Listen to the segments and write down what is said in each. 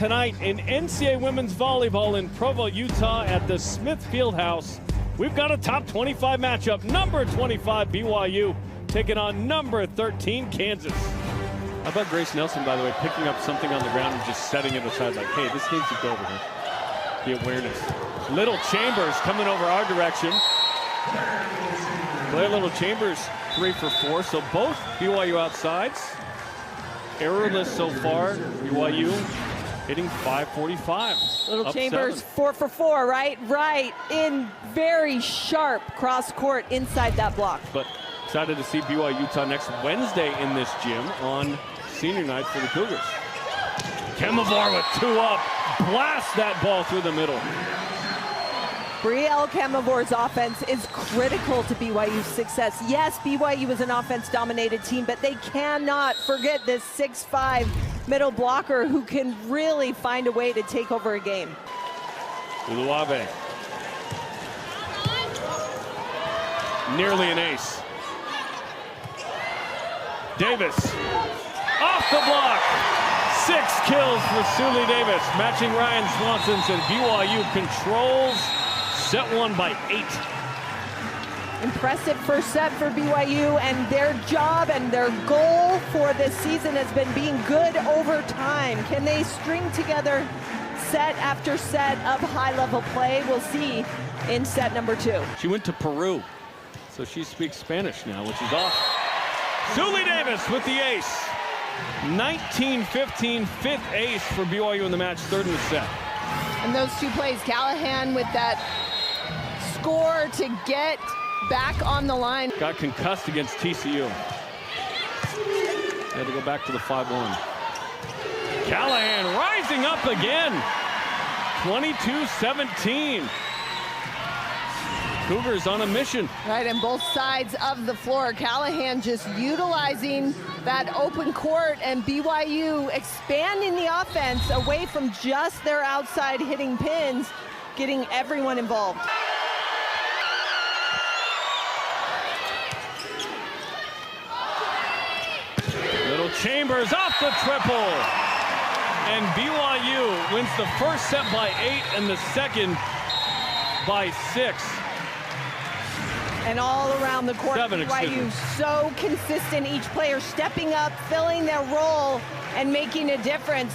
tonight in NCAA Women's Volleyball in Provo, Utah at the Smith Fieldhouse. We've got a top 25 matchup. Number 25 BYU taking on number 13 Kansas. How about Grace Nelson, by the way, picking up something on the ground and just setting it aside like, hey, this needs to go over here. The awareness. Little Chambers coming over our direction. Claire Little Chambers 3 for 4, so both BYU outsides. Errorless so far. BYU hitting .545. Little Chambers 4 for 4, right in very sharp cross court inside that block. But excited to see BYU Utah next Wednesday in this gym on senior night for the Cougars. Kemavor with 2 up, blast that ball through the middle. Brielle Kemavor's offense is critical to BYU's success. Yes, BYU is an offense-dominated team, but they cannot forget this 6'5" middle blocker who can really find a way to take over a game. Uluave. Nearly an ace. Davis. Off the block. 6 kills for Suli Davis, matching Ryan Swanson's, and BYU controls set 1 by 8. Impressive first set for BYU, and their job and their goal for this season has been being good over time. Can they string together set after set of high-level play? We'll see in set number 2. She went to Peru, so she speaks Spanish now, which is awesome. Suli Davis with the ace. 19-15, 5th ace for BYU in the match, 3rd in the set. And those 2 plays, Callahan with that score to get back on the line. Got concussed against TCU. Had to go back to the 5-1. Callahan rising up again. 22-17. Cougars on a mission. Right, and both sides of the floor. Callahan just utilizing that open court, and BYU expanding the offense away from just their outside hitting pins, getting everyone involved. Little Chambers off the triple. And BYU wins the first set by 8 and the second by 6. And all around the court, BYU so consistent, each player stepping up, filling their role, and making a difference.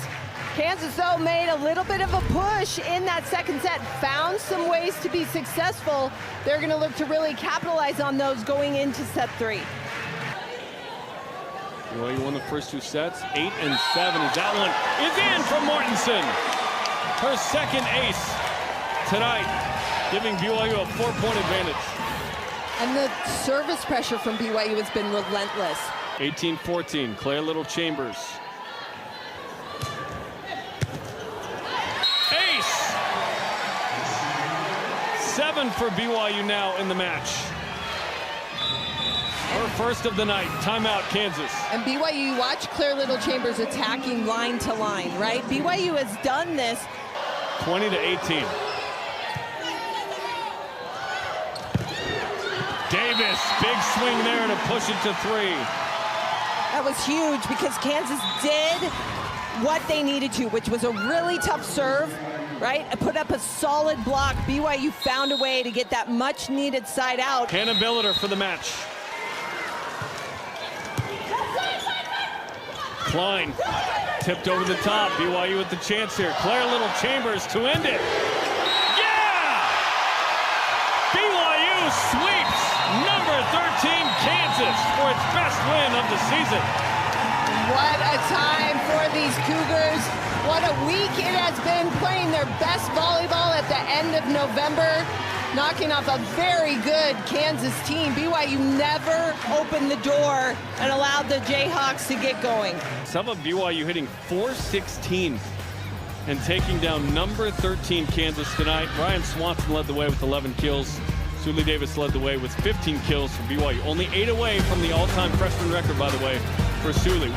Kansas, though, made a little bit of a push in that second set, found some ways to be successful. They're going to look to really capitalize on those going into set 3. BYU won the first 2 sets, 8 and 7, as that one is in from Mortensen. Her second ace tonight, giving BYU a 4-point advantage. And the service pressure from BYU has been relentless. 18-14, Claire Little Chambers. Ace! 7 for BYU now in the match. Her first of the night. Timeout, Kansas. And BYU, watch Claire Little Chambers attacking line to line, right? BYU has done this. 20-18. Davis, big swing there to push it to 3. That was huge because Kansas did what they needed to, which was a really tough serve, right? Put up a solid block. BYU found a way to get that much needed side out. Hannah Billiter for the match. Klein tipped over the top. BYU with the chance here. Claire Little Chambers to end it. Yeah! BYU sweeps number 13 Kansas for its best win of the season. What a time for these Cougars. What a week it has been, playing their best volleyball at the end of November, knocking off a very good Kansas team. BYU never opened the door and allowed the Jayhawks to get going. Some of BYU hitting .416 and taking down number 13 Kansas tonight. Ryan Swanson led the way with 11 kills. Suli Davis led the way with 15 kills for BYU. Only 8 away from the all-time freshman record, by the way, for Suli.